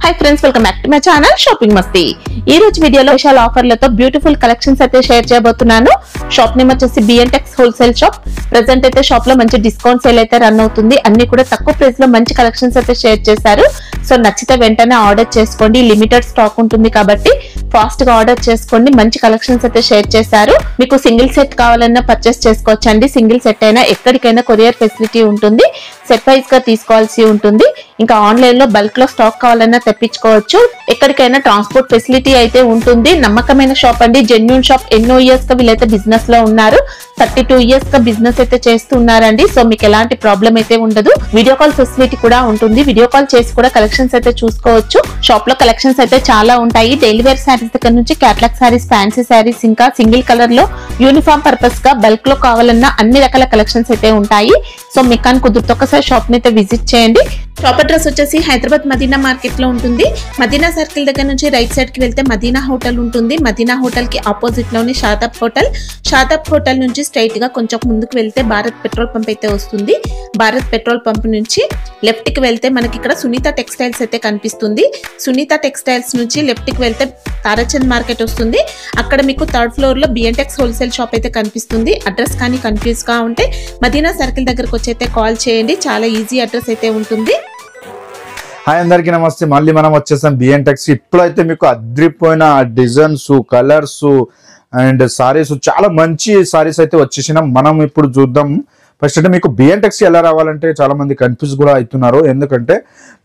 Hi friends welcome back to my channel shopping మస్తీ। ఈ రోజు వీడియోలో విశాల్ ఆఫర్లతో బ్యూటిఫుల్ కలెక్షన్స్ అయితే షేర్ చేయబోతున్నాను। షాప్ నేమ్ వచ్చేసి బిఎన్టెక్స్ హోల్సేల్ షాప్। ప్రెజెంట్ అయితే షాప్ లో మంచి డిస్కౌంట్ సేల్ అయితే రన్ అవుతుంది। అన్ని కూడా తక్కువ ప్రైస్ లో మంచి కలెక్షన్స్ అయితే షేర్ చేశారు। సో నచ్చితే వెంటనే ఆర్డర్ చేసుకోండి। లిమిటెడ్ స్టాక్ ఉంటుంది కాబట్టి ఫాస్ట్ గా ఆర్డర్ చేసుకోండి। మంచి కలెక్షన్స్ అయితే షేర్ చేశారు। మీకు సింగిల్ సెట్ కావాలన్నా పర్చేస్ చేసుకోవచ్చండి। సింగిల్ సెట్ అయినా ఎక్కడికైనా కొరియర్ ఫెసిలిటీ ఉంటుంది। సెట్ వైస్ గా తీసుకోవాల్సి ఉంటుంది। ఇంకా ఆన్లైన్ లో బల్క్ లో స్టాక్ కావాలన్నా తెప్పించుకోవచ్చు। ఎక్కడికైనా ట్రాన్స్పోర్ట్ ఫెసిలిటీ అయితే ఉంటుంది। నమ్మకమైన షాప్ అండి, జెన్యూన్ షాప్। ఎన్నో ఇయర్స్ గా వీళ్ళైతే బిజినెస్ లో ఉన్నారు। 32 ఇయర్స్ గా బిజినెస్ అయితే చేస్తున్నారండి। సో మీకు ఎలాంటి ప్రాబ్లం అయితే ఉండదు। వీడియో కాల్ ఫెసిలిటీ కూడా ఉంటుంది। వీడియో కాల్ చేసి కూడా కలెక్షన్స్ అయితే చూసుకోవచ్చు। షాప్ లో కలెక్షన్స్ అయితే చాలా ఉంటాయి। డైలీ వేర్ శారీస్ దగ్గర నుంచి క్యాటలాగ్ శారీస్, ఫ్యాన్సీ శారీస్, ఇంకా సింగిల్ కలర్ లో యూనిఫామ్ పర్పస్ గా బల్క్ లో కావాలన్నా అన్ని రకాల కలెక్షన్స్ అయితే ఉంటాయి। సో మీకు కుదిరితే ఒకసారి షాప్ ని అయితే విజిట్ చేయండి। షాప్ అడ్రస్ వచ్చేసి హైదరాబాద్ మదీనా మార్కెట్ లో ఉంటుంది। మదీనా సర్కిల్ దగ్గర నుంచి రైట్ సైడ్ కి వెళ్తే మదీనా హోటల్ ఉంటుంది। మదీనా హోటల్ కి ఆపోజిట్ లోని షాదాబ్ హోటల్। షాదాబ్ హోటల్ నుంచి స్ట్రైట్ గా కొంచెం ముందుకు వెళ్తే భారత్ పెట్రోల్ పంప్ అయితే వస్తుంది। భారత్ పెట్రోల్ పంప్ నుంచి లెఫ్ట్ కి వెళ్తే మనకి ఇక్కడ సునీత టెక్స్టైల్స్ అయితే కనిపిస్తుంది। సునీత టెక్స్టైల్స్ నుంచి లెఫ్ట్ కి వెళ్తే తారాచంద్ మార్కెట్ వస్తుంది। అక్కడ మీకు థర్డ్ ఫ్లోర్ లో బిఎన్టెక్స్ హోల్సేల్ షాప్ అయితే కనిపిస్తుంది। అడ్రస్ కానీ కన్ఫ్యూజ్ గా ఉంటే మదీనా సర్కిల్ దగ్గరకు వచ్చి అయితే కాల్ చేయండి। చాలా ఈజీ అడ్రస్ అయితే ఉంటుంది। హాయ్ అందరికీ నమస్తే। మళ్ళీ మనం వచ్చేసాం బిఎన్టెక్స్। ఇప్పుడైతే మీకు అద్రిపోయిన డిజైన్స్, కలర్స్ అండ్ సారీస్, చాలా మంచి సారీస్ అయితే వచ్చేసినాం। మనం ఇప్పుడు చూద్దాం। ఫస్ట్ అంటే మీకు బిఎన్టెక్స్ ఎలా రావాలంటే చాలా మంది కన్ఫ్యూజ్ కూడా అవుతున్నారు। ఎందుకంటే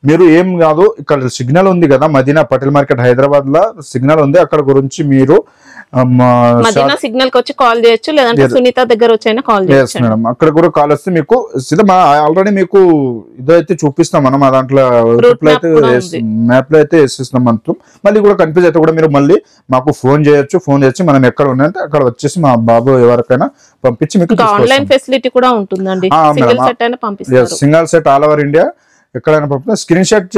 మీరు ఏం కాదు, ఇక్కడ సిగ్నల్ ఉంది కదా, మదీనా పటేల్ మార్కెట్ హైదరాబాద్ లో సిగ్నల్ ఉంది, అక్కడ గురించి మీరు మదీనా సిగ్నల్ కి వచ్చి కాల్ చేయొచ్చు, లేదంటే సునీత దగ్గర వచ్చైనా కాల్ చేయొచ్చు మేడం। అక్కడ కూడా కాల్ వస్తే మీకు ఆల్రెడీ మీకు ఇదైతే చూపిస్తాం మనం, ఆ దాంట్లో మ్యాప్ లో అయితే వేసిస్తాం అంతా। మళ్ళీ కూడా కన్ఫ్యూజ్ అయితే కూడా మీరు మళ్ళీ మాకు ఫోన్ చేయొచ్చు। ఫోన్ చేసి మనం ఎక్కడ ఉన్నాయంటే అక్కడ వచ్చేసి మా బాబు ఎవరికైనా పంపించి మీకు ఆన్లైన్ ఫెసిలిటీ కూడా ఉంటుందండి। సింగిల్ సెట్ అయినా పంపిస్తారు। Single set all over India ఎక్కడైనా పంపిస్తే స్క్రీన్ షాట్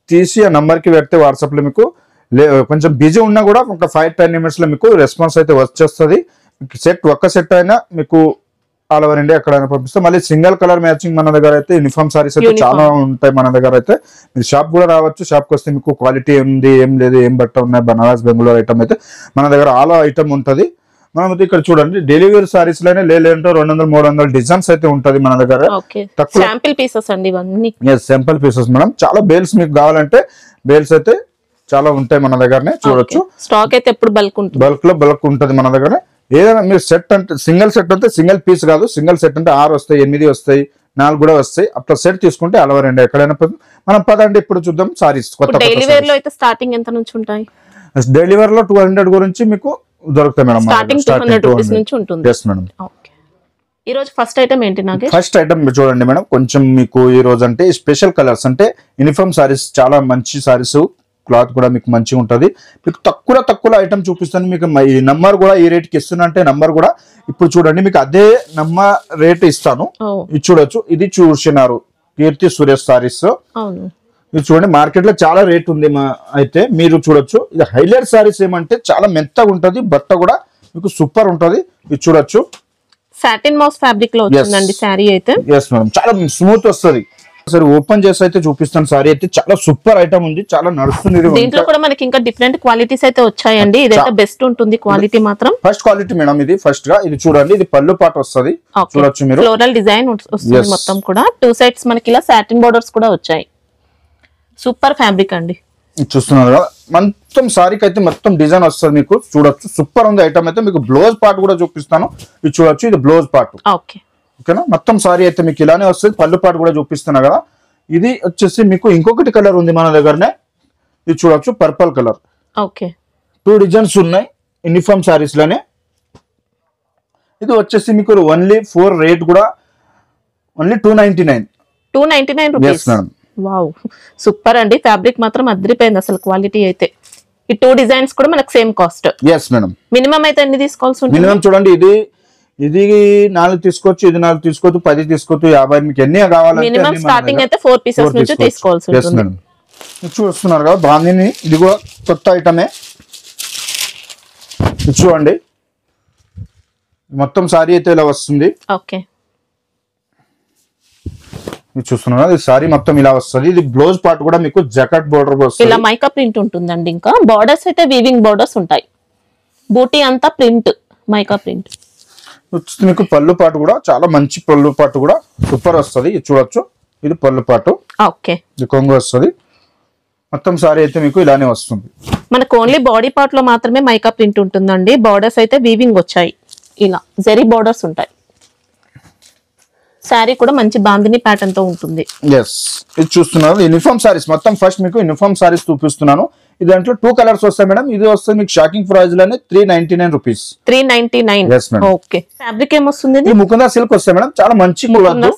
తీసి ఆ నంబర్ కి పెడితే వాట్సాప్ లో మీకు కొంచెం బిజీ ఉన్నా కూడా ఒక 5-10 నిమిషాస్ లో మీకు రెస్పాన్స్ అయితే వచ్చేస్తుంది। సెట్ ఒక్క సెట్ అయినా మీకు ఆల్ ఓవర్ ఇండియా ఎక్కడైనా పంపిస్తే మళ్ళీ సింగిల్ కలర్ మ్యాచింగ్ మన దగ్గర అయితే యూనిఫామ్ సారీస్ అయితే చాలా ఉంటాయి మన దగ్గర అయితే। మీరు షాప్ కూడా రావచ్చు। షాప్ కి వస్తే మీకు క్వాలిటీ ఉంది, ఏం లేదు, ఏం బట్ట ఉన్నాయి, బనారస్ బెంగళూరు ఐటమ్ అయితే మన దగ్గర ఆల్ ఐటమ్ ఉంటుంది। మనం ఇక్కడ చూడండి డెలివరీ సారీస్ లోనే లేదంటే 200-300 డిజైన్స్ అయితే ఉంటది మన దగ్గర। శాంపిల్ పీసెస్ అండి ఇవన్నీ। Sample pieces madam. చాలా బేల్స్ మీకు కావాలంటే బేల్స్ అయితే చాలా ఉంటాయి మన దగ్గరనే చూడొచ్చు। స్టాక్ అయితే ఎప్పుడు బల్క్ ఉంటుంది, బల్క్ ఉంటది మన దగ్గర। ఏదైనా మీరు సెట్ అంటే సింగిల్ సెట్ అంటే సింగిల్ పీస్ కాదు, సింగిల్ సెట్ అంటే 6 వస్తాయి, 8 వస్తాయి, 4 కూడా వస్తాయి। అట్లా సెట్ తీసుకుంటే అలవరండి ఎక్కడైనా మనం పదండి ఇప్పుడు చూద్దాం సారీస్। కొత్త డైలీ వేర్ లో అయితే స్టార్టింగ్ ఎంత నుంచి ఉంటాయి? డైలీ వేర్ లో 200 గురించి మీకు దొరుకుతాయి మేడం। స్టార్టింగ్ 200 రూపీస్ నుంచి ఉంటుంది। yes madam. ఈ రోజు ఫస్ట్ ఐటమ్ ఏంటి నాగేష్? ఫస్ట్ ఐటమ్ చూడండి మేడం, కొంచెం మీకు ఈ రోజు అంటే స్పెషల్ కలర్స్ అంటే యూనిఫామ్ సారీస్, చాలా మంచి సారీస్, క్లాత్ కూడా మీకు మంచిగా ఉంటుంది। మీకు తక్కువ ఐటమ్ చూపిస్తాను। మీకు ఈ నంబర్ కూడా ఈ రేట్ కి ఇస్తున్నా అంటే నంబర్ కూడా ఇప్పుడు చూడండి మీకు అదే నంబర్ రేట్ ఇస్తాను। ఇది చూడొచ్చు, ఇది చూసినారు కీర్తి సురేష్ సారీస్। ఇది చూడండి మార్కెట్ లో చాలా రేట్ ఉంది అయితే మీరు చూడొచ్చు। ఇది హైలైట్ సారీస్ ఏమంటే చాలా మెత్తగా ఉంటది, బట్ట కూడా మీకు సూపర్ ఉంటది। ఇది చూడొచ్చు సాటిన్ మౌస్ ఫ్యాబ్రిక్ లో వచ్చిందండి సారీ అయితే। yes మేడం, చాలా స్మూత్ వస్తుంది। సరే ఓపెన్ చేసి అయితే చూపిస్తాను। సారీ అయితే చాలా సూపర్ ఐటమ్ ఉంది, చాలా నడుస్తుంది। దీంట్లో కూడా మనకి ఇంకా డిఫరెంట్ క్వాలిటీస్ అయితే వచ్చాయండి। ఇదైతే బెస్ట్ ఉంటుంది క్వాలిటీ మాత్రం, ఫస్ట్ క్వాలిటీ మేడం ఇది ఫస్ట్ గా। ఇది చూడండి, ఇది పళ్ళు పాట వస్తుంది, చూడొచ్చు మీరు, ఫ్లోరల్ డిజైన్ వస్తుంది మొత్తం కూడా। 2 సైడ్స్ మనకి ఇలా సాటిన్ బోర్డర్స్ కూడా వచ్చాయి। సూపర్ ఫ్యాబ్రిక్ అండి, చూస్తున్నారు కదా। మొత్తం సారీకి అయితే మొత్తం డిజైన్ వస్తుంది మీకు, చూడొచ్చు సూపర్ ఉంది ఐటమ్ అయితే। మీకు బ్లౌజ్ పార్ట్ కూడా చూపిస్తాను, ఇది చూడొచ్చు, ఇది బ్లౌజ్ పార్ట్ ఓకేనా। మొత్తం సారీ అయితే మీకు ఇలానే వస్తుంది, పళ్ళు పాటు కూడా చూపిస్తున్నా కదా। ఇది వచ్చేసి మీకు ఇంకొకటి కలర్ ఉంది మన దగ్గరనే, ఇది చూడొచ్చు పర్పుల్ కలర్। 2 డిజైన్స్ ఉన్నాయి యూనిఫామ్ సారీస్ లోనే। ఇది వచ్చేసి మీకు ఓన్లీ 4 రేట్ కూడా only 299 rupees madam. Wow super అండి, ఫ్యాబ్రిక్ మాత్రం అద్రిపోయింది అసలు, క్వాలిటీ అయితే। ఈ 2 డిజైన్స్ కూడా మనకు same cost. yes madam. Minimum అయితే ఎన్ని తీసుకోవాల్సి ఉంటుంది? మినిమం చూడండి, ఇది 4 తీసుకోవచ్చు, ఇది 4 తీసుకోవచ్చు, 10 తీసుకోవచ్చు, 50 మీకు ఎన్ని కావాలంటే మినిమం స్టార్టింగ్ అయితే 4 పీసెస్ నుంచి తీసుకోవాల్సి ఉంటుంది। చూస్తున్నారు కదా బాందిని, ఇది కూడా కొత్త ఐటమే। చూడండి మొత్తం సారీ అయితే ఇలా వస్తుంది। ఇది చూస్తున్నారు ఇది సారీ మొత్తం ఇలా వస్తుంది. ఇది బ్లౌజ్ పార్ట్ కూడా మీకు జకట్ బోర్డర్ వస్తుంది. ఇలా మైకా ప్రింట్ ఉంటుందండి. ఇంకా బార్డర్స్ అయితే వీవింగ్ బార్డర్స్ ఉంటాయి. బూటీ అంతా ప్రింట్, మైకా ప్రింట్. మీకు పళ్ళు పాటు కూడా చాలా మంచి పళ్ళు పాటు కూడా సూపర్ వస్తుంది. ఇది చూడొచ్చు, ఇది పళ్ళు పాటు. ఓకే, ఇది కొంగు వస్తుంది. మొత్తం సారీ అయితే మీకు ఇలానే వస్తుంది. మనకు ఓన్లీ బాడీ పార్ట్ లో మాత్రమే మైకా ప్రింట్ ఉంటుందండి. బార్డర్స్ అయితే వీవింగ్ వచ్చాయి. ఇలా జరీ బార్డర్స్ ఉంటాయి. శారీ కూడా మంచి బాందిని ప్యాటర్న్ తో ఉంటుంది. ఎస్, ఇది చూస్తున్నారు యూనిఫామ్ సారీస్. మొత్తం ఫస్ట్ మీకు యూనిఫామ్ సారీస్ చూపిస్తున్నాను. ఇది దాంట్లో 2 కలర్స్ వస్తాయి మేడం. ఇది వస్తుంది మీకు షాకింగ్ ప్రైస్ లోనే 399 rupees. 399. Yes, madam. Okay, fabric ఏమొస్తుంది? ఇది ముకుందా సిల్క్ వస్తాయి మేడం. చాలా మంచి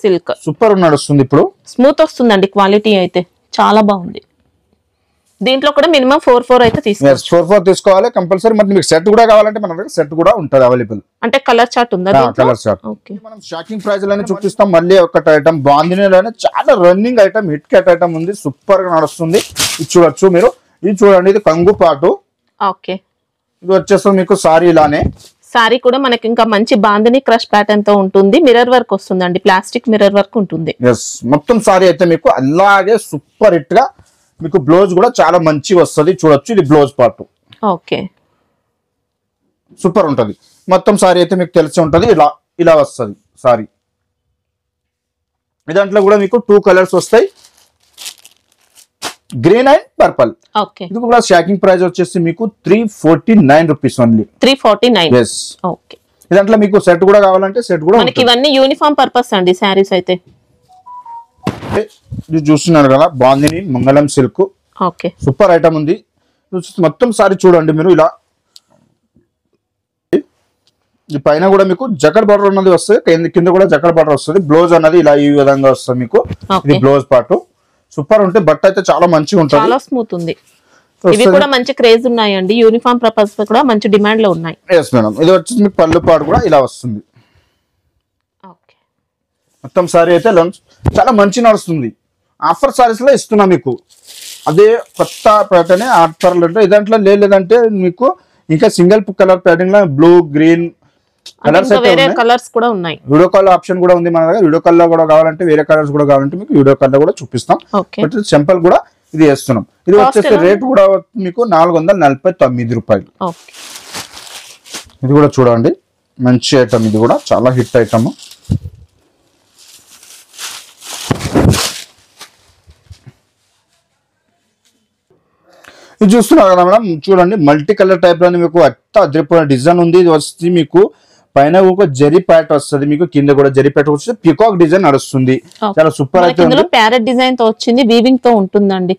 సిల్క్ సూపర్ నడుస్తుంది. ఇప్పుడు స్మూత్ వస్తుందండి. క్వాలిటీ అయితే చాలా బాగుంది. దీంట్లో కూడా మినిమం 4 అయితే తీసుకోవచ్చు. 4 తీసుకోవాలి కంపల్సరీ. మరి మీకు సెట్ కూడా కావాలంటే మన దగ్గర సెట్ కూడా ఉంటుంది అవైలబుల్. అంటే కలర్ చార్ట్ ఉందా? Colour chart. ఓకే, మనం షాకింగ్ ప్రైస్ లోనే చూపిస్తాం. మళ్ళీ ఒక ఐటమ్ బాందినీలోనే చాలా running item, hit cat item ఉంది. సూపర్ గా నడుస్తుంది. ఇది చూడొచ్చు మీరు. ఇది చూడండి, ఇది కంగు పాటు. ఓకే, ఇది వచ్చేస్తుంది మీకు సారీ ఇలానే. సారీ కూడా మనకి ఇంకా మంచి బాందిని క్రష్ ప్యాటర్న్ తో ఉంటుంది. మిర్రర్ వర్క్ వస్తుందండి. ప్లాస్టిక్ మిర్రర్ వర్క్ ఉంటుంది. ఎస్, మొత్తం సారీ అయితే మీకు అలాగే సూపర్ హిట్ గా మీకు బ్లౌజ్ కూడా చాలా మంచి వస్తుంది. చూడొచ్చు, ఇది బ్లౌజ్ పార్ట్. ఓకే, సూపర్ ఉంటది. మొత్తం సారీ అయితే మీకు తెలిసి ఉంటది. ఇలా ఇలా వస్తుంది సారీ. దాంట్లో కూడా మీకు 2 కలర్స్ వస్తాయి, గ్రీన్ అండ్ పర్పల్. ఓకే, ఇది కూడా షాకింగ్ ప్రైస్ వచ్చేసి మీకు 349 రూపీస్ ఓన్లీ. 349. Yes, okay. దాంట్లో మీకు సెట్ కూడా కావాలంటే సెట్ కూడా మనకి ఇవన్నీ యూనిఫామ్ పర్పస్ అండి శారీస్ అయితే. ఇది చూస్తున్నారు కదా, బాందిని మంగళం సిల్క్. ఓకే, సూపర్ ఐటమ్ ఉంది. మొత్తం సారీ చూడండి మీరు. ఇలా ఈ పైన కూడా మీకు జకట్ బార్డర్ అన్నది వస్తుంది, కింద కూడా జకట్ బార్డర్ వస్తుంది. బ్లౌజ్ అన్నది ఇలా ఈ విధంగా వస్తుంది మీకు. ఇది బ్లౌజ్ పార్ట్. సూపర్ ఉంటే బట్ట అయితే చాలా మంచిగా ఉంటుంది. చాలా స్మూత్ ఉంది. ఇవి కూడా మంచి క్రేజ్ ఉన్నాయండి. యూనిఫామ్ పర్పస్ కూడా మంచి డిమాండ్ లో ఉన్నాయి. Yes madam. ఇది వచ్చేసి మీకు పళ్ళు పాటు కూడా ఇలా వస్తుంది. ఓకే, మొత్తం సారీ అయితే చాలా మంచి నడుస్తుంది. ఆఫర్ సారీస్ లో ఇస్తున్నా మీకు. అదే కొత్త ప్యాటర్న్ ఆఫర్ అంటే ఇదంట్లో లేదంటే మీకు ఇంకా సింగిల్ కలర్ ప్యాటర్న్ లో బ్లూ గ్రీన్ కలర్స్ వేరే కలర్స్ కూడా ఉన్నాయి. వీడియో కాల్ ఆప్షన్ కూడా ఉంది మన దగ్గర. వీడియో కాల్ లో కూడా కావాలంటే వేరే కలర్స్ కూడా కావాలంటే మీకు వీడియో కాల్ లో కూడా చూపిస్తాం. బట్ సింపుల్ కూడా ఇది వేస్తున్నాం. ఇది వచ్చేసి రేట్ కూడా మీకు 449 రూపాయలు. ఇది కూడా చూడండి, మంచి ఐటమ్. ఇది కూడా చాలా హిట్ ఐటమ్. ఇది చూస్తున్నారు కదా మేడం, చూడండి మల్టీ కలర్ టైప్ లో మీకు అదిరిపోయిన డిజైన్ ఉంది. ఇది వచ్చి మీకు పైన ఒక జరీ ప్యాట్ వస్తుంది, మీకు కింద కూడా జరీ ప్యాట్ వస్తుంది. పికాక్ డిజైన్ నడుస్తుంది. చాలా సూపర్ అయితే ప్యారెట్ డిజైన్ తో వచ్చింది, వీవింగ్ తో ఉంటుందండి.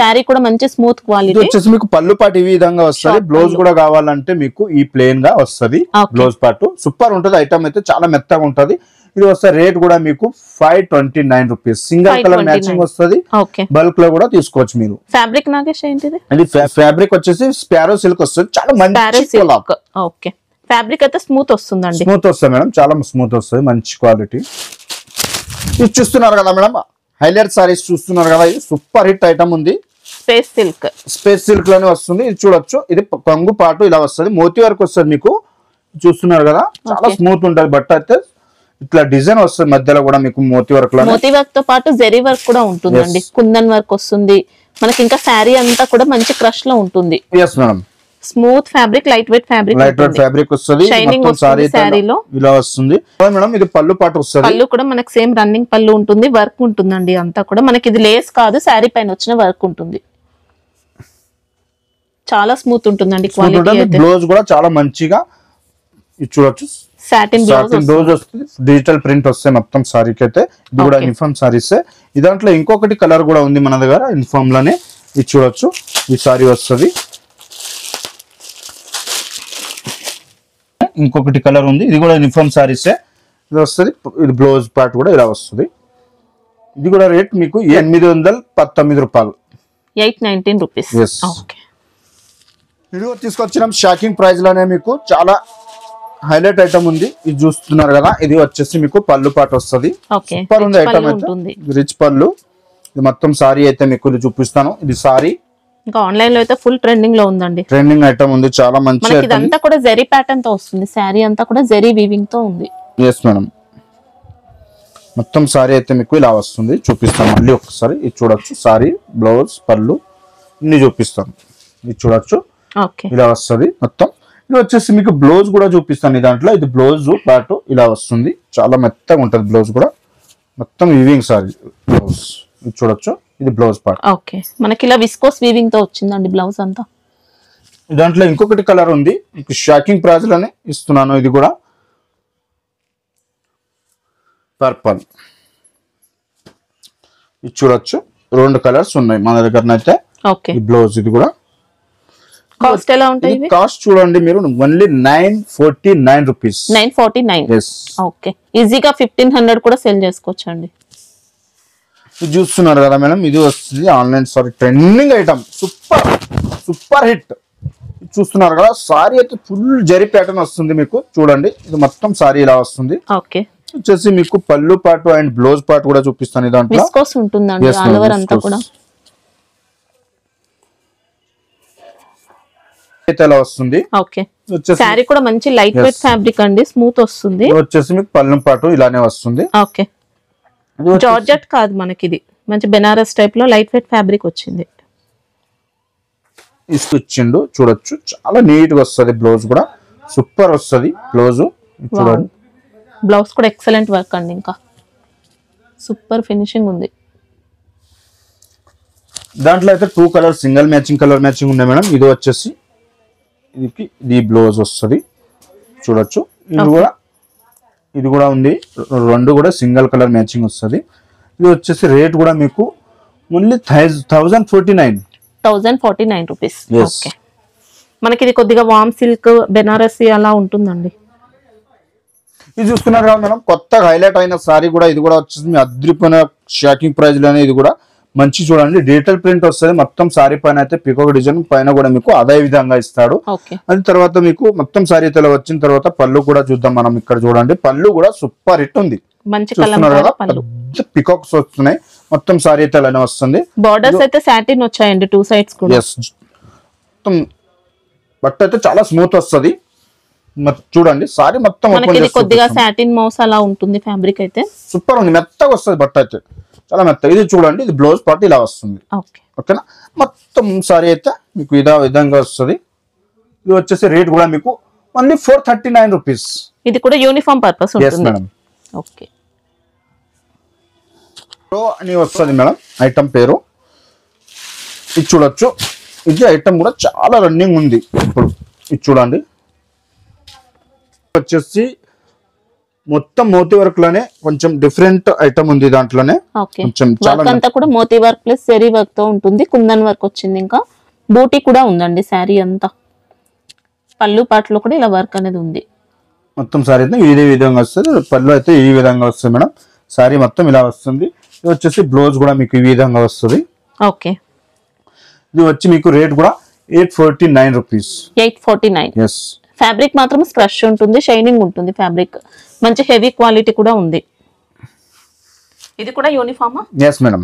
సారీ కూడా మంచి స్మూత్ క్వాలిటీ. వచ్చేసి మీకు పళ్ళు పాటు ఈ విధంగా వస్తుంది. బ్లౌజ్ కూడా కావాలంటే మీకు ఈ ప్లేన్ గా వస్తుంది బ్లౌజ్ పాటు. సూపర్ ఉంటుంది. ఐటమ్ అయితే చాలా మెత్తగా ఉంటది. ఇది వస్తే రేట్ కూడా మీకు 529 రూపీస్. సింగిల్ కలర్ మ్యాచింగ్ వస్తుంది. బల్క్ లో కూడా తీసుకోవచ్చు మీరు. ఫ్యాబ్రిక్ నాగేష్ ఏంటిది? ఇది ఫ్యాబ్రిక్ వచ్చేసి స్పారో సిల్క్ వస్తుంది. చాలా మంచి ఓకే, ఫ్యాబ్రిక్ అయితే స్మూత్ వస్తుందండి. స్మూత్ వస్తుంది మేడం, చాలా స్మూత్ వస్తుంది, మంచి క్వాలిటీ. ఇది చూస్తున్నారు కదా మేడం, హైలైట్ సారీస్ చూస్తున్నారు కదా. ఇది సూపర్ హిట్ ఐటమ్ ఉంది. Space silk. స్పేస్ సిల్క్ లోనే వస్తుంది. ఇది చూడొచ్చు, ఇది కొంగు పాటు ఇలా వస్తుంది. మోతీ వర్క్ వస్తుంది మీకు. చూస్తున్నారు కదా, చాలా స్మూత్ ఉంటుంది. బట్ట అయితే ఇట్లా డిజైన్ వస్తుంది. మధ్యలో కూడా మీకు మోతీ వర్క్ లో, మోతీ వర్క్ తో పాటు జెరీ వర్క్ కూడా ఉంటుందండి. కుందన్ వర్క్ వస్తుంది మనకి. ఇంకా శారీ అంతా కూడా మంచి క్రష్ లో ఉంటుంది. Yes madam. Smooth fabric, light weight fabric. Light weight fabric వస్తుంది. షైనింగ్ వస్తుంది శారీలో. ఇలా వస్తుంది మేడం. ఇది పళ్ళు పాటు వస్తుంది. పళ్ళు కూడా మనకి సేమ్ రన్నింగ్ పళ్ళు ఉంటుంది. వర్క్ ఉంటుందండి అంతా కూడా. మనకి ఇది లేస్ కాదు, శారీ పైన వచ్చిన వర్క్ ఉంటుంది. చాలా స్మూత్ ఉంటుందండి క్వాలిటీ. బ్లౌజ్ కూడా చాలా మంచిగా చూడొచ్చు. సాటిన్ బ్లౌజ్ వస్తుంది. డిజిటల్ ప్రింట్ వస్తాయి మొత్తం సారీకి అయితే. ఇది కూడా యూనిఫామ్ సారీస్. దాంట్లో ఇంకొకటి కలర్ కూడా ఉంది మన దగ్గర యూనిఫామ్ లోనే. ఇది చూడొచ్చు, ఈ సారీ వస్తుంది. ఇంకొకటి కలర్ ఉంది. ఇది కూడా యూనిఫామ్ సారీసే. ఇది వస్తుంది. ఇది బ్లౌజ్ పార్ట్ కూడా ఇలా వస్తుంది. ఇది కూడా రేట్ మీకు 819 రూపాయలు. 819 రూపీస్. ఇది తీసుకొచ్చిన షాకింగ్ ప్రైస్ లోనే మీకు చాలా హైలైట్ ఐటమ్ ఉంది. ఇది చూస్తున్నారు కదా, ఇది వచ్చేసి మీకు పళ్ళు పాటు వస్తుంది. సూపర్ ఉంది ఐటమ్ అయితే, రిచ్ పళ్ళు. ఇది మొత్తం సారీ అయితే మీకు చూపిస్తాను. ఇది సారీ ఇంకా ఆన్లైన్ లో అయితే ఫుల్ ట్రెండింగ్ లో ఉందండి. ట్రెండింగ్ ఐటమ్ ఉంది, చాలా మంచి. ఇదంతా కూడా జెరీ ప్యాటర్న్ తో వస్తుంది. సారీ అంతా కూడా జెరీ వీవింగ్ తో ఉంది. Yes madam. మొత్తం సారీ అయితే మీకు ఇలా వస్తుంది. చూపిస్తాను మళ్ళీ ఒకసారి. ఇది చూడొచ్చు, సారీ, బ్లౌజ్, పళ్ళు ఇన్ని చూపిస్తాను. ఇది చూడొచ్చు, ఇలా వస్తుంది మొత్తం. ఇది వచ్చేసి మీకు బ్లౌజ్ కూడా చూపిస్తాను. దాంట్లో ఇది బ్లౌజ్ పార్ట్ ఇలా వస్తుంది. చాలా మెత్తగా ఉంటుంది బ్లౌజ్ కూడా. మొత్తం వీవింగ్ సారీ బ్లౌజ్. ఇది చూడొచ్చు, ఇది బ్లౌజ్ పార్ట్. ఓకే, మనకి ఇలా విస్కోస్ వీవింగ్ తో వచ్చిందండి బ్లౌజ్ అంతా. దాంట్లో ఇంకొకటి కలర్ ఉంది, మీకు షాకింగ్ ప్రైస్ లోనే ఇస్తున్నాను. ఇది కూడా పర్పల్. ఇది చూడొచ్చు, 2 కలర్స్ ఉన్నాయి మన దగ్గరనైతే. ఓకే, ఈ బ్లౌజ్ ఇది కూడా. కాస్ట్ ఎలా ఉంటాయి? కాస్ట్ చూడండి మీరు, ఓన్లీ 949 రూపీస్. 949. ఓకే, ఈజీగా 1500 కూడా సెల్ చేసుకోవచ్చు అండి. ఇది చూస్తున్నారు కదా మేడం, ఇది వస్తుంది online sorry trending item. Super hit. చూస్తున్నారు కదా, సారీ అయితే ఫుల్ జరీ ప్యాటర్న్ వస్తుంది మీకు. చూడండి, ఇది మొత్తం సారీ ఇలా వస్తుంది. ఓకే, వచ్చేసి మీకు పళ్ళు పాటు అండ్ బ్లౌజ్ పాటు కూడా చూపిస్తాను. దాంట్లో విస్కోస్ ఉంటుందండి ఆల్ ఓవర్ అంతా కూడా. ఇలా వస్తుంది. ఓకే, సారీ కూడా మంచి లైట్ వెయిట్ ఫ్యాబ్రిక్ అండి, స్మూత్ వస్తుంది. వచ్చేసి మీకు పళ్ళు పాటు ఇలానే వస్తుంది. ఓకే, జార్జెట్ కాదు మనకి, ఇది మంచి బెనారస్ టైప్ లో లైట్ వెయిట్ ఫ్యాబ్రిక్ వచ్చింది. ఇచ్చిండు చూడొచ్చు, చాలా నీట్ గా వస్తుంది. బ్లౌజ్ కూడా సూపర్ వస్తుంది బ్లౌజ్. చూడండి, బ్లౌజ్ కూడా ఎక్సలెంట్ వర్క్ అండి, ఇంకా సూపర్ ఫినిషింగ్ ఉంది. దాంట్లో అయితే 2 colour single matching colour matching ఉన్నాయి మేడం. ఇది వచ్చేసి ఇది బ్లౌజ్ వస్తుంది. చూడొచ్చు, ఇది కూడా ఉంది. 2 కూడా సింగిల్ కలర్ మ్యాచింగ్ వస్తుంది. ఇది వచ్చేసి రేట్ కూడా మీకు ఓన్లీ 1049 రూపీస్. ఓకే, మనకి ఇది కొద్దిగా వామ్ సిల్క్ బెనారసి అలా ఉంటుందండి. ఇది చూస్తున్నారు కదా మేడం, కొత్తగా హైలైట్ అయిన సారీ కూడా. ఇది కూడా వచ్చేసి మీ అద్రిపోయిన షాకింగ్ ప్రైస్ లోనే. ఇది కూడా మంచి చూడండి, డిజిటల్ ప్రింట్ వస్తుంది మొత్తం సారీ పైన. అయితే పికాక్ డిజైన్ పైన కూడా మీకు అదే విధంగా ఇస్తాడు. అది తర్వాత మీకు మొత్తం సారీ అయితే వచ్చిన తర్వాత పళ్ళు కూడా చూద్దాం మనం. ఇక్కడ చూడండి, పళ్ళు కూడా సూపర్ హిట్ ఉంది. చూస్తున్నారు కదా, పికాక్స్ వస్తున్నాయి మొత్తం సారీ అయితే అలానే వస్తుంది. బోర్డర్స్ అయితే సాటిన్ వచ్చాయండి 2 సైడ్స్ కూడా. మొత్తం బట్ట అయితే చాలా స్మూత్ వస్తుంది. చూడండి, సారీ మొత్తం కొద్దిగా సాటిన్ మౌస్ అలా ఉంటుంది ఫ్యాబ్రిక్ అయితే. సూపర్ ఉంది, మెత్తగా వస్తుంది బట్ట అయితే చాలా మెత్తగా. ఇది చూడండి, ఇది బ్లౌజ్ పార్ట్ ఇలా వస్తుంది. ఓకేనా, మొత్తం సారీ అయితే మీకు ఇదే విధంగా వస్తుంది. ఇది వచ్చేసి రేట్ కూడా మీకు ఓన్లీ 439 రూపీస్. ఇది కూడా యూనిఫామ్ పర్పస్ ఉంటుంది మేడం. ఓకే, అని వస్తుంది మేడం ఐటమ్ పేరు. ఇది చూడొచ్చు, ఇది ఐటమ్ కూడా చాలా రన్నింగ్ ఉంది ఇప్పుడు. ఇది చూడండి, వచ్చేసి మొత్తం మోతీ వర్క్ లోనే కొంచెం డిఫరెంట్ ఐటమ్ ఉంది. దాంట్లోనే కొంచెం చాలా అంతా కూడా మోతీ వర్క్ ప్లస్ జరీ వర్క్ తో ఉంటుంది. కుందన్ వర్క్ వచ్చింది, ఇంకా బూటీ కూడా ఉందండి శారీ అంతా. పళ్ళు పాటలో కూడా ఇలా వర్క్ అనేది ఉంది. మొత్తం సారీ అయితే ఇదే విధంగా వస్తుంది. పళ్ళు అయితే ఈ విధంగా వస్తుంది మేడం. సారీ మొత్తం ఇలా వస్తుంది. ఇది వచ్చేసి బ్లౌజ్ కూడా మీకు ఈ విధంగా వస్తుంది. ఓకే, ఇది వచ్చి మీకు రేట్ కూడా 849 రూపీస్. 849. ఎస్, ఫ్యాబ్రిక్ మాత్రం స్ప్రష్ ఉంటుంది, షైనింగ్ ఉంటుంది ఫ్యాబ్రిక్. మంచి హెవీ క్వాలిటీ కూడా ఉంది. ఇది కూడా యూనిఫామా? Yes madam.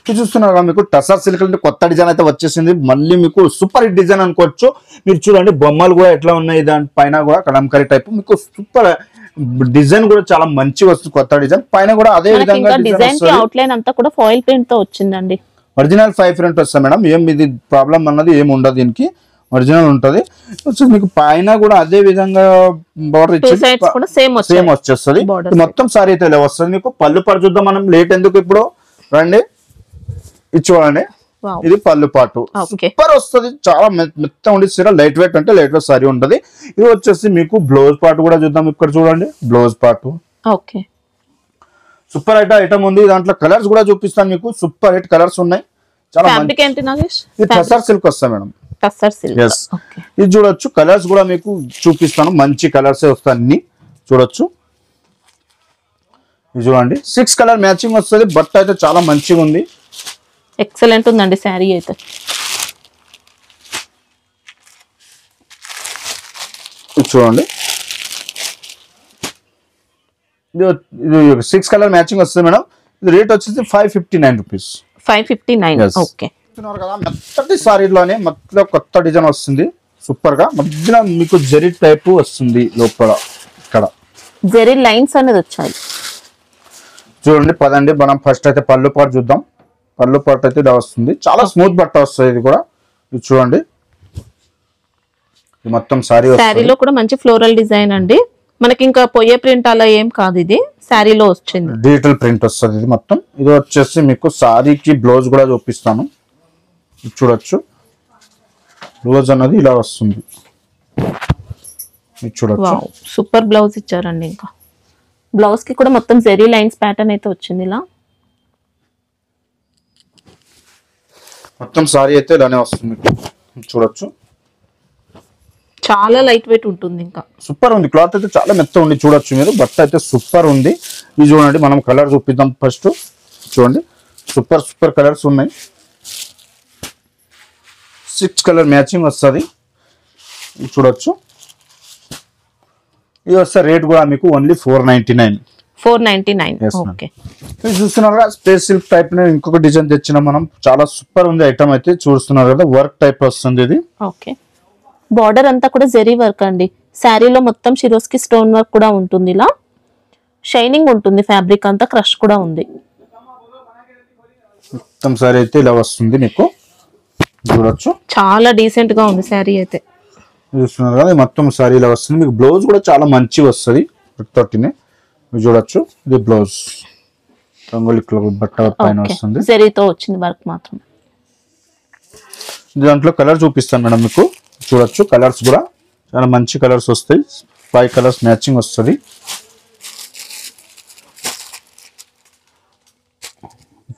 ఇది చూస్తున్నారు కదా, మీకు టసర్ సిల్క్ అంటే కొత్త డిజైన్ అయితే వచ్చేసింది. మళ్ళీ మీకు సూపర్ హిట్ డిజైన్ అనుకోవచ్చు. మీరు చూడండి, బొమ్మలు కూడా ఎట్లా ఉన్నాయి దాని పైన కూడా కలంకారీ టైప్. మీకు సూపర్ డిజైన్ కూడా చాలా మంచిగా వస్తుంది. కొత్త డిజైన్ పైన కూడా అదే విధంగా డిజైన్ కి అవుట్లైన్ అంతా కూడా ఫాయిల్ ప్రింట్ తో వచ్చిందండి. ఒరిజినల్ 5 ప్రింట్ వస్తుంది మేడం. ఏం ఇది ప్రాబ్లం అన్నది ఏమి ఉండదు, దీనికి ఒరిజినల్ ఉంటది. మీకు పైన కూడా అదే విధంగా బార్డర్ సేమ్ వచ్చేస్తుంది. మొత్తం సారీ అయితే ఇలా వస్తుంది. మీకు పళ్ళు పాటు చూద్దాం మనం, లేట్ ఎందుకు ఇప్పుడు రండి. ఇది చూడండి, ఇది పళ్ళు పాటు సూపర్ వస్తుంది. చాలా మెత్త ఉండి సీర లైట్ వెయిట్ అంటే లైట్ వెయిట్ సారీ ఉంటది. ఇది వచ్చేసి మీకు బ్లౌజ్ పార్ట్ కూడా చూద్దాం. ఇక్కడ చూడండి, blouse part super hit item ఉంది. దాంట్లో కలర్స్ కూడా చూపిస్తాను మీకు. సూపర్ హిట్ కలర్స్ ఉన్నాయి. చాలా టసర్ సిల్క్ వస్తాయి మేడం. ఇది చూడొచ్చు, కలర్స్ కూడా మీకు చూపిస్తాను. మంచి కలర్స్ వస్తాయి అన్ని చూడొచ్చు. ఇది చూడండి, 6 కలర్ మ్యాచింగ్ వస్తుంది. బట్ అయితే చాలా మంచిగా ఉంది, ఎక్సలెంట్ ఉందండి శారీ అయితే. ఇది చూడండి, ఇది 6 కలర్ మ్యాచింగ్ వస్తుంది మేడం. ఇది రేట్ వచ్చేసి 559 రూపీస్. 559. ఓకే, కదా మెత్తటి సారీలోనే మధ్యలో కొత్త డిజైన్ వస్తుంది. సూపర్ గా మధ్యలో మీకు జరీ టైప్ వస్తుంది. లోపల ఇక్కడ జరీ లైన్స్ అనేది వచ్చాయి. చూడండి పదండి, మనం ఫస్ట్ అయితే పళ్ళు పాటు చూద్దాం. పళ్ళు పాటు అయితే ఇలా వస్తుంది, చాలా స్మూత్ బట్ట వస్తుంది. ఇది కూడా ఇది చూడండి, ఇది మొత్తం శారీలో కూడా మంచి ఫ్లోరల్ డిజైన్ అండి. మనకి ఇంకా పొయ్యే ప్రింట్ అలా ఏం కాదు, ఇది శారీలో వచ్చింది, డిజిటల్ ప్రింట్ వస్తుంది ఇది మొత్తం. ఇది వచ్చేసి మీకు సారీకి బ్లౌజ్ కూడా చూపిస్తాను, ఇది చూడొచ్చు. బ్లౌజ్ అన్నది ఇలా వస్తుంది, ఇది చూడొచ్చు. సూపర్ బ్లౌజ్ ఇచ్చారండి. ఇంకా బ్లౌజ్ కి కూడా మొత్తం జెరీ లైన్స్ ప్యాటర్న్ అయితే వచ్చింది. ఇలా మొత్తం సారీ అయితే ఇలానే వస్తుంది మీకు, చూడొచ్చు. చాలా లైట్ వెయిట్ ఉంటుంది, ఇంకా సూపర్ ఉంది. క్లాత్ అయితే చాలా మెత్త ఉంది, చూడొచ్చు మీరు. బట్ట అయితే సూపర్ ఉంది. ఇది చూడండి, మనం కలర్ చూపిద్దాం ఫస్ట్. చూడండి, సూపర్ సూపర్ కలర్స్ ఉన్నాయి. 6 కలర్ మ్యాచింగ్ వస్తుంది, చూడొచ్చు. ఇది వస్తే రేట్ కూడా మీకు ఓన్లీ 499. 499. ఓకే, ఇది చూస్తున్నారు కదా, స్పేస్ సిల్క్ టైప్ ఇంకొక డిజైన్ తెచ్చిన మనం. చాలా సూపర్ ఉంది ఐటమ్ అయితే, చూస్తున్నారు కదా. వర్క్ టైప్ వస్తుంది ఇది. ఓకే, బార్డర్ అంతా కూడా జెరీ వర్క్ అండి. శారీలో మొత్తం షిరోస్కి స్టోన్ వర్క్ కూడా ఉంటుంది. ఇలా షైనింగ్ ఉంటుంది, ఫ్యాబ్రిక్ అంతా క్రష్ కూడా ఉంది. మొత్తం సారీ అయితే ఇలా వస్తుంది మీకు, చూడొచ్చు. చాలా డీసెంట్ గా ఉంది శారీ అయితే, చూస్తున్నారు కదా. మొత్తం సారీ ఇలా వస్తుంది మీకు. బ్లౌజ్ కూడా చాలా మంచి వస్తుంది, తోటినే చూడొచ్చు. ఇది బ్లౌజ్ రంగోలి బట్ట పైన వస్తుంది, జరీతో వచ్చింది వర్క్ మాత్రం. దాంట్లో కలర్ చూపిస్తాను మేడం మీకు, చూడొచ్చు. కలర్స్ కూడా చాలా మంచి కలర్స్ వస్తాయి, 5 కలర్స్ మ్యాచింగ్ వస్తుంది.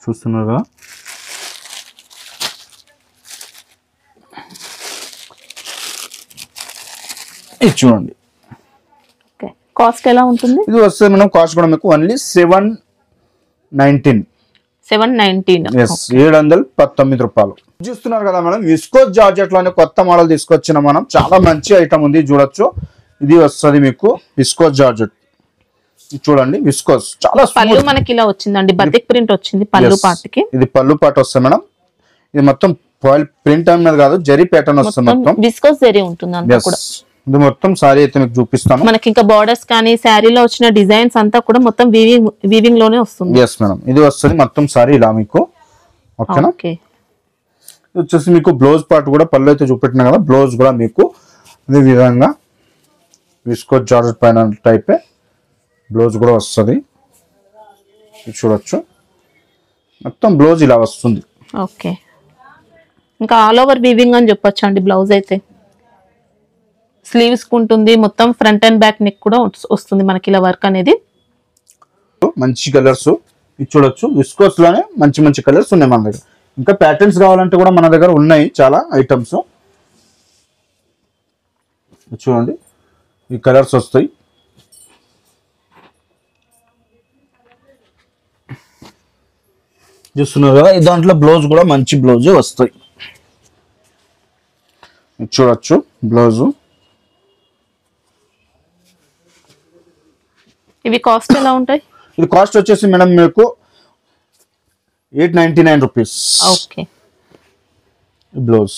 చూస్తున్నారు కదా. ఇది చూడండి, కాస్ట్ ఎలా ఉంటుంది? ఇది వస్తుంది మనం కాస్ట్ కూడా మీకు ఓన్లీ 719. 719 రూపాయలు. చూస్తున్నారు కదా మేడం, విస్కోస్ జార్జెట్ లోనే కొత్త మోడల్ తీసుకొచ్చిన మనం. చాలా మంచి ఐటమ్ ఉంది, చూడొచ్చు. ఇది వస్తుంది మీకు విస్కోస్ జార్జెట్, చూడండి. విస్కోస్ చాలా పళ్ళు మనకి ఇలా వచ్చిందండి, బతిక్ ప్రింట్ వచ్చింది పళ్ళు పాటకి. ఇది పళ్ళు పాట వస్తుంది మేడం. ఇది మొత్తం ఫాయిల్ ప్రింట్ అనేది కాదు, జరీ ప్యాటర్న్ వస్తుంది మొత్తం. విస్కోస్ జరీ ఉంటుంది అంతా కూడా. ఇది మొత్తం సారీ అయితే మీకు చూపిస్తాను. మనకి ఇంకా బార్డర్స్ కానీ శారీలో వచ్చిన డిజైన్స్ అంతా కూడా మొత్తం వీవింగ్ లోనే వస్తుంది. yes మేడం, ఇది వస్తుంది మొత్తం సారీ ఇలా మీకు. ఓకేనా. ఇది వచ్చేసి మీకు బ్లౌజ్ పార్ట్ కూడా పళ్ళు అయితే చూపెట్టినా కదా, బ్లౌజ్ కూడా మీకు ఇదే విధంగా విస్కోస్ జార్జెట్ పైన టైపే బ్లౌజ్ కూడా వస్తుంది, చూడొచ్చు. మొత్తం బ్లౌజ్ ఇలా వస్తుంది. ఓకే, ఇంకా ఆల్ ఓవర్ వీవింగ్ అని చెప్పొచ్చు అండి. బ్లౌజ్ అయితే స్లీవ్స్ ఉంటుంది, మొత్తం ఫ్రంట్ అండ్ బ్యాక్ నెక్ కూడా వస్తుంది మనకి ఇలా వర్క్ అనేది. మంచి కలర్స్ ఇది చూడొచ్చు. విస్కోస్ లోనే మంచి మంచి కలర్స్ ఉన్నాయి మన దగ్గర. ఇంకా ప్యాటర్న్స్ కావాలంటే కూడా మన దగ్గర ఉన్నాయి చాలా ఐటమ్స్. చూడండి, ఈ కలర్స్ వస్తాయి. చూస్తున్నారు కదా, దాంట్లో బ్లౌజ్ కూడా మంచి బ్లౌజే వస్తాయి, చూడొచ్చు. బ్లౌజ్ ఇవి కాస్ట్ ఎలా ఉంటాయి? ఇది కాస్ట్ వచ్చేసి మేడం మీకు 899 రూపీస్. ఓకే, బ్లౌజ్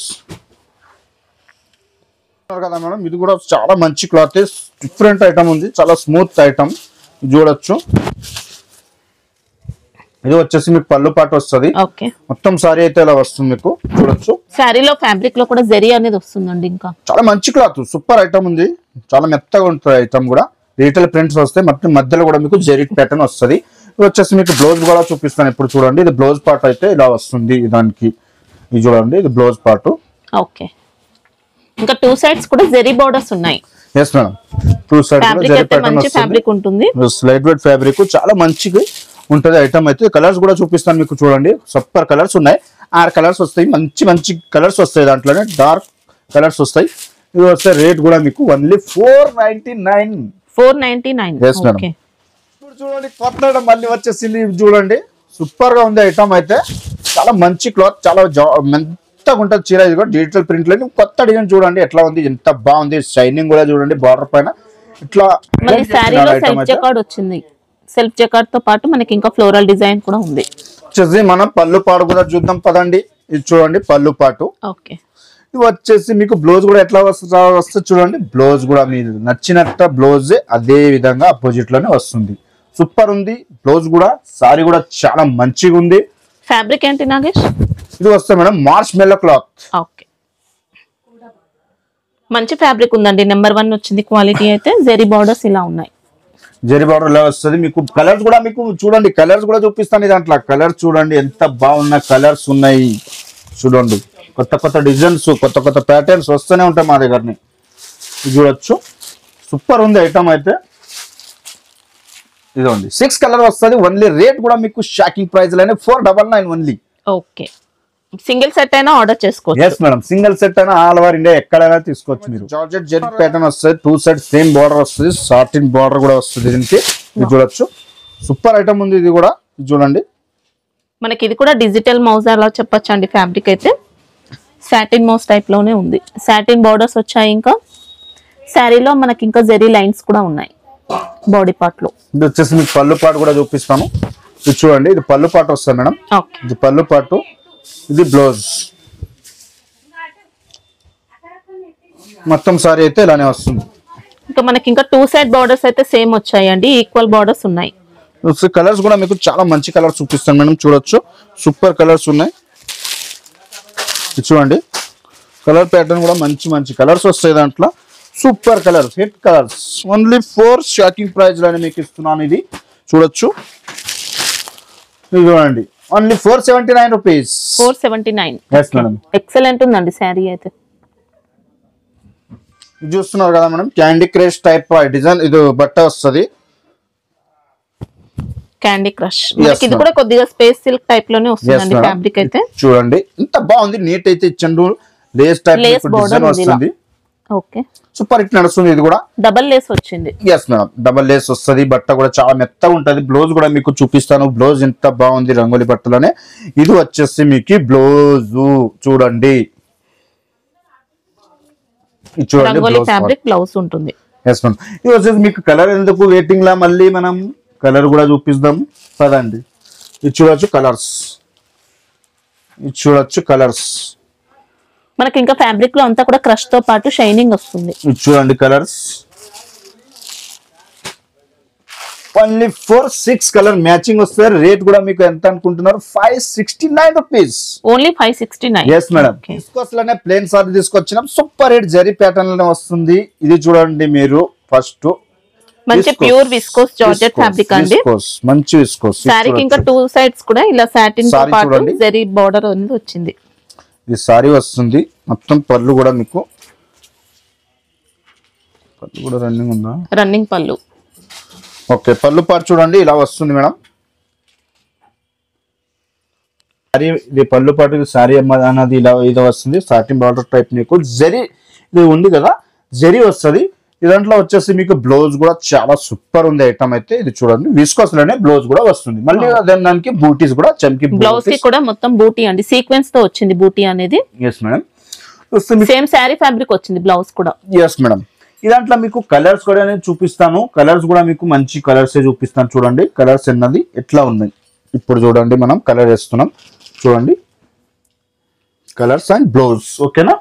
కదా మేడం. ఇది కూడా చాలా మంచి క్లాత్, డిఫరెంట్ ఐటమ్ ఉంది, చాలా స్మూత్ ఐటమ్, చూడొచ్చు. ఇది వచ్చేసి మీకు పళ్ళు పాట వస్తుంది. మొత్తం సారీ అయితే ఇలా వస్తుంది మీకు, చూడొచ్చు. సారీలో ఫ్యాబ్రిక్ లో కూడా జరీ అనేది వస్తుందండి. ఇంకా చాలా మంచి క్లాత్, సూపర్ ఐటమ్ ఉంది, చాలా మెత్తగా ఉంటుంది ఐటమ్ కూడా. రీటైల్ ప్రింట్స్ వస్తాయి, మొత్తం మధ్యలో కూడా మీకు జరీ ప్యాటర్న్ వస్తుంది. ఇది వచ్చేసి మీకు బ్లౌజ్ కూడా చూపిస్తాను ఇప్పుడు, చూడండి. ఇది బ్లౌజ్ పార్ట్ అయితే ఇలా వస్తుంది దానికి, ఇది చూడండి. ఇది బ్లౌజ్ పార్ట్. ఓకే, ఇంకా 2 సైడ్స్ కూడా జరీ బోర్డర్స్ ఉన్నాయి. yes మేడం, 2 సైడ్స్ కూడా జరీ ప్యాటర్న్ వస్తుంది. ఫ్యాబ్రిక్ ఉంటుంది, లైట్ వెయిట్ ఫ్యాబ్రిక్, చాలా మంచిగా ఉంటుంది ఐటమ్ అయితే. కలర్స్ కూడా చూపిస్తాను మీకు, చూడండి. సూపర్ కలర్స్ ఉన్నాయి, 6 కలర్స్ వస్తాయి, మంచి మంచి కలర్స్ వస్తాయి. దాంట్లోనే డార్క్ కలర్స్ వస్తాయి. ఇది వస్తే రేట్ కూడా మీకు ఓన్లీ 499. 499. yes madam. ఇప్పుడు చూడండి, కొత్త ఐటమ్ మళ్ళీ వచ్చేసింది, చూడండి. సూపర్ గా ఉంది ఐటమ్ అయితే, చాలా మంచి క్లాత్, చాలా మెత్తగా ఉంటుంది చీర. ఇది కూడా డిజిటల్ ప్రింట్ లో కొత్త డిజైన్, చూడండి ఎట్లా ఉంది, ఎంత బాగుంది. షైనింగ్ కూడా చూడండి, బార్డర్ పైన ఇట్లా వచ్చింది. సెల్ఫ్ జకార్డ్ తో పాటు మనకి ఇంకా ఫ్లోరల్ డిజైన్ కూడా ఉంది. వచ్చేసి మనం పళ్ళు పాటు కూడా చూద్దాం పదండి. ఇది చూడండి పళ్ళు పాటు. ఓకే, ఇది వచ్చేసి మీకు బ్లౌజ్ కూడా ఎట్లా వస్తుంది చూడండి. బ్లౌజ్ కూడా మీరు నచ్చినట్టు బ్లౌజ్ అదే విధంగా అపోజిట్ లోనే వస్తుంది. సూపర్ ఉంది. బ్లౌజ్ కూడా సారీ కూడా చాలా మంచిగా ఉంది. ఫ్యాబ్రిక్ ఏంటి నాగేష్? ఇది వస్తే మేడం మార్ష్ మెల్లో క్లాత్. ఓకే, మంచి ఫ్యాబ్రిక్ ఉందండి. నెంబర్ 1 వచ్చింది క్వాలిటీ అయితే. జెరీ బార్డర్స్ ఇలా ఉన్నాయి. జెరీ బార్డర్ ఇలా వస్తుంది మీకు. కలర్స్ కూడా మీకు చూడండి, కలర్స్ కూడా చూపిస్తాను. దాంట్లో కలర్స్ చూడండి ఎంత బాగున్న కలర్స్ ఉన్నాయి. చూడండి కొత్త కొత్త డిజైన్స్, కొత్త కొత్త ప్యాటర్న్స్ వస్తూనే ఉంటాయి మా దగ్గరని. చూడొచ్చు సూపర్ ఉంది ఐటమ్ అయితే. ఇదండి 6 కలర్ వస్తుంది. ఓన్లీ రేట్ కూడా మీకు షాకింగ్ ప్రైస్ లోనే 499 ఓన్లీ. ఓకే, సింగిల్ సెట్ అయినా ఆర్డర్ చేసుకోవచ్చు. ఎస్ మేడం, సింగిల్ సెట్ అయినా ఆల్ ఓవర్ ఇండియా ఎక్కడైనా తీసుకోవచ్చు మీరు. జార్జెట్ జెరీ ప్యాటర్న్ వస్తుంది. 2 సైడ్ సేమ్ బార్డర్ వస్తుంది. సాటిన్ బార్డర్ కూడా వస్తుంది దీనికి. ఇది చూడొచ్చు సూపర్ ఐటమ్ ఉంది. ఇది కూడా చూడండి. మనకి ఇది కూడా డిజిటల్ మౌజ్ అలా చెప్పొచ్చు అండి. ఫ్యాబ్రిక్ అయితే సాటిన్ మౌజ్ టైప్ లోనే ఉంది. సాటిన్ బార్డర్స్ వచ్చాయి. ఇంకా శారీలో మనకి ఇంకా జెరీ లైన్స్ కూడా ఉన్నాయి బాడీ పార్ట్ లో. ఇది వచ్చేసి మీకు పళ్ళు పాటు కూడా చూపిస్తాను. ఇది చూడండి, ఇది పళ్ళు పాటు వస్తుంది మేడం. ఓకే, ఇది పళ్ళు పాటు, ఇది బ్లౌజ్. మొత్తం సారీ అయితే ఇలానే వస్తుంది. ఇంకా మనకి ఇంకా 2 సైడ్ బార్డర్స్ అయితే సేమ్ వచ్చాయండి. ఈక్వల్ బార్డర్స్ ఉన్నాయి. కలర్స్ కూడా మీకు చాలా మంచి కలర్స్ చూపిస్తాను మేడం. చూడొచ్చు సూపర్ కలర్స్ ఉన్నాయి. ఇది చూడండి కలర్ ప్యాటర్న్ కూడా మంచి మంచి కలర్స్ వస్తాయి దాంట్లో. Super colours, hit colours. Only 4 shocking price లోనే మీకు ఇస్తున్నాను. ఇది చూడొచ్చు. ఇది చూడండి only 479 rupees. 479. Yes madam, excellent ఉందండి శారీ అయితే. ఇది చూస్తున్నారు కదా మేడం, క్యాండీ క్రష్ టైప్ డిజైన్. ఇది బట్ట వస్తుంది. Candy crush. మనకి ఇది కూడా కొద్దిగా స్పేస్ సిల్క్ టైప్ లోనే వస్తుందండి ఫ్యాబ్రిక్ అయితే. చూడండి ఎంత బాగుంది. నీట్ అయితే ఇచ్చండు. లేస్ టైప్ డిజైన్ వస్తుంది. ఓకే, సూపర్ హిట్ నడుస్తుంది. ఇది కూడా డబల్ లేస్ వచ్చింది. ఎస్ మేడం, డబల్ లేస్ వస్తుంది. బట్ట కూడా చాలా మెత్తగా ఉంటది. బ్లౌజ్ కూడా మీకు చూపిస్తాను. బ్లౌజ్ ఎంత బాగుంది రంగోలి బట్టలోనే. ఇది వచ్చేసి మీకు బ్లౌజ్ చూడండి. రంగోలి ఫ్యాబ్రిక్ బ్లౌజ్ ఉంటుంది. ఎస్ మేడం, ఇది వచ్చేసి మీకు కలర్ ఎందుకు వెయిటింగ్ లా, మళ్ళీ మనం కలర్ కూడా చూపిస్తాం పదండి. ఇది చూడొచ్చు కలర్స్. ఇది చూడొచ్చు కలర్స్. మనకి ఇంకా ఫ్యాబ్రిక్ లో అంతా కూడా క్రష్ తో పాటు షైనింగ్ వస్తుంది. ఇది చూడండి కలర్స్. ఓన్లీ 4-6 కలర్ మ్యాచింగ్ వస్తుంది. రేట్ కూడా మీకు ఎంత అనుకుంటున్నారు? 569 రూపీస్. ఓన్లీ 569. ఎస్ మేడం, తీసుకొస్తేనే ప్లేన్ సారీ తీసుకొచ్చిన సూపర్ హిట్ జరీ ప్యాటర్న్ లోనే వస్తుంది. ఇది చూడండి మీరు ఫస్ట్. మంచి ప్యూర్ విస్కోస్ జార్జెట్ ఫ్యాబ్రిక్ అండి. మంచి విస్కోస్. సారీకి ఇంకా 2 సైడ్స్ కూడా ఇలా సాటిన్ తో పాటు జరీ బార్డర్ అనేది వచ్చింది. ఇది సారీ వస్తుంది. మొత్తం పళ్ళు కూడా మీకు పళ్ళు కూడా రన్నింగ్ ఉందా? రన్నింగ్ పళ్ళు. ఓకే, పళ్ళు పాటు చూడండి ఇలా వస్తుంది మేడం. సారీ ఇది పళ్ళు పాటు సారీ అన్నది ఇలా ఇది వస్తుంది. సాటిన్ బార్డర్ టైప్ మీకు జరీ ఇది ఉంది కదా, జరీ వస్తుంది. ఇదంట్లో వచ్చేసి మీకు బ్లౌజ్ కూడా చాలా సూపర్ ఉంది ఐటమ్ అయితే. ఇది చూడండి విస్కోస్ లోనే బ్లౌజ్ కూడా వస్తుంది. మళ్ళీ దానికి బూటీస్ కూడా చమ్కి బ్లౌజ్ కి కూడా మొత్తం బూటీ అండి. సీక్వెన్స్ తో వచ్చింది బూటీ అనేది. Yes madam, same sari fabric వచ్చింది బ్లౌజ్ కూడా. ఎస్ మేడం, ఇదంట్లో మీకు కలర్స్ కూడా నేను చూపిస్తాను. కలర్స్ కూడా మీకు మంచి కలర్స్ చూపిస్తాను. చూడండి కలర్స్ అన్నది ఎట్లా ఉన్నాయి. ఇప్పుడు చూడండి మనం కలర్ వేస్తున్నాం. చూడండి కలర్స్ అండ్ బ్లౌజ్. ఓకేనా?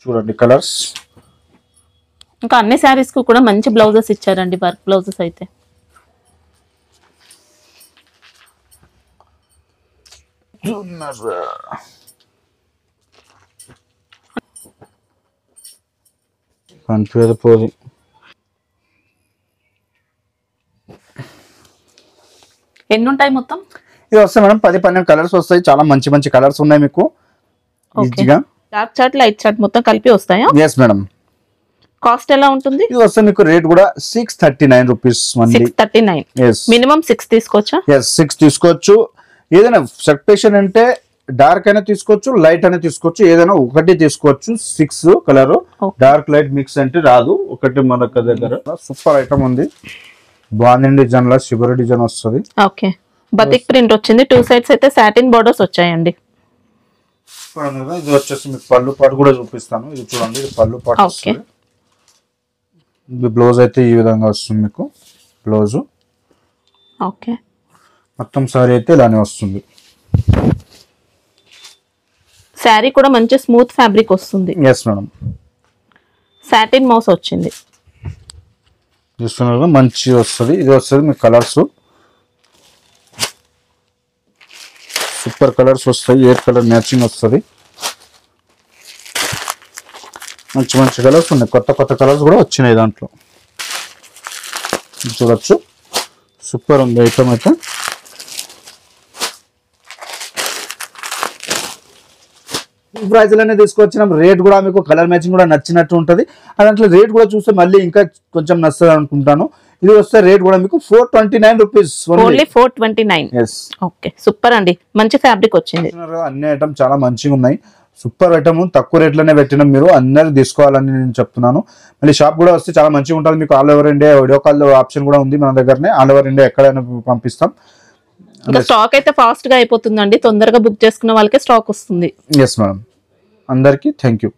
చూడండి కలర్స్. ఇంకా అన్ని శారీస్ కు కూడా మంచి బ్లౌజెస్ ఇచ్చారండి. వర్క్ బ్లౌజెస్ అయితే. ఎన్ని ఉంటాయి మొత్తం? ఇది వస్తాయి మేడం 10-12 కలర్స్ వస్తాయి. చాలా మంచి మంచి కలర్స్ ఉన్నాయి మీకు. డార్క్ చార్ట్, లైట్ చార్ట్ మొత్తం కలిపి వస్తాయా? Yes madam. కాస్ట్ ఎలా ఉంటుంది? ఇది వస్తే మీకు రేట్ కూడా 639 రూపీస్. 639. మినిమం 6 తీసుకోవచ్చా? ఎస్ 6 తీసుకోవచ్చు. ఏదైనా సెక్షన్ అంటే డార్క్ అయినా తీసుకోవచ్చు, లైట్ అయినా తీసుకోవచ్చు. ఏదైనా ఒకటి తీసుకోవచ్చు. 6 కలర్ డార్క్ లైట్ మిక్స్ అంటే రాదు. ఒకటి మన దగ్గర సూపర్ ఐటమ్ ఉంది. బాందిని డిజైన్ లో షిబరి డిజైన్ వస్తుంది. ఓకే, బతిక్ ప్రింట్ వచ్చింది. 2 సైడ్స్ అయితే సాటిన్ బోర్డర్స్ వచ్చాయండి. ఇది వచ్చేసి మీకు పళ్ళు పాటు కూడా చూపిస్తాను. ఇది చూడండి, ఇది పళ్ళు పాటు వస్తుంది. ఇది బ్లౌజ్ అయితే ఈ విధంగా వస్తుంది మీకు బ్లౌజ్. ఓకే, మొత్తం సారీ అయితే ఇలానే వస్తుంది. శారీ కూడా మంచి స్మూత్ ఫ్యాబ్రిక్ వస్తుంది. Yes madam. సాటిన్ మౌస్ వచ్చింది. చూస్తున్నారు మంచి వస్తుంది. ఇది వస్తుంది మీకు కలర్స్ సూపర్ కలర్స్ వస్తాయి. 8 కలర్ మ్యాచింగ్ వస్తుంది. మంచి మంచి కలర్స్ ఉన్నాయి. కొత్త కొత్త కలర్స్ కూడా వచ్చినాయి దాంట్లో చూడొచ్చు. సూపర్ ఉంది ఐటమ్ అయితే. ప్రైస్ లోనే తీసుకొచ్చినాం. రేట్ కూడా మీకు కలర్ మ్యాచింగ్ కూడా నచ్చినట్టు ఉంటుంది. దాంట్లో రేట్ కూడా చూస్తే మళ్ళీ ఇంకా కొంచెం నచ్చుతుంది అనుకుంటాను. ఇది వస్తే రేట్ కూడా మీకు 429 రూపీస్. ఓన్లీ 429. ఓకే సూపర్ అండి. మంచి ఫ్యాబ్రిక్ వచ్చింది. అన్ని ఐటమ్ చాలా మంచిగా ఉన్నాయి. సూపర్ ఐటమ్ తక్కువ రేట్లోనే పెట్టినాం. మీరు అందరూ తీసుకోవాలని నేను చెప్తున్నాను. మళ్ళీ షాప్ కూడా వస్తే చాలా మంచిగా ఉంటుంది. మీకు all over India video call option కూడా ఉంది మన దగ్గరనే. ఆల్ ఓవర్ ఇండియా ఎక్కడైనా పంపిస్తాం. స్టాక్ అయితే ఫాస్ట్ గా అయిపోతుందండి. తొందరగా బుక్ చేసుకున్న వాళ్ళకి స్టాక్ వస్తుంది. Yes madam. అందరికీ థ్యాంక్ యూ.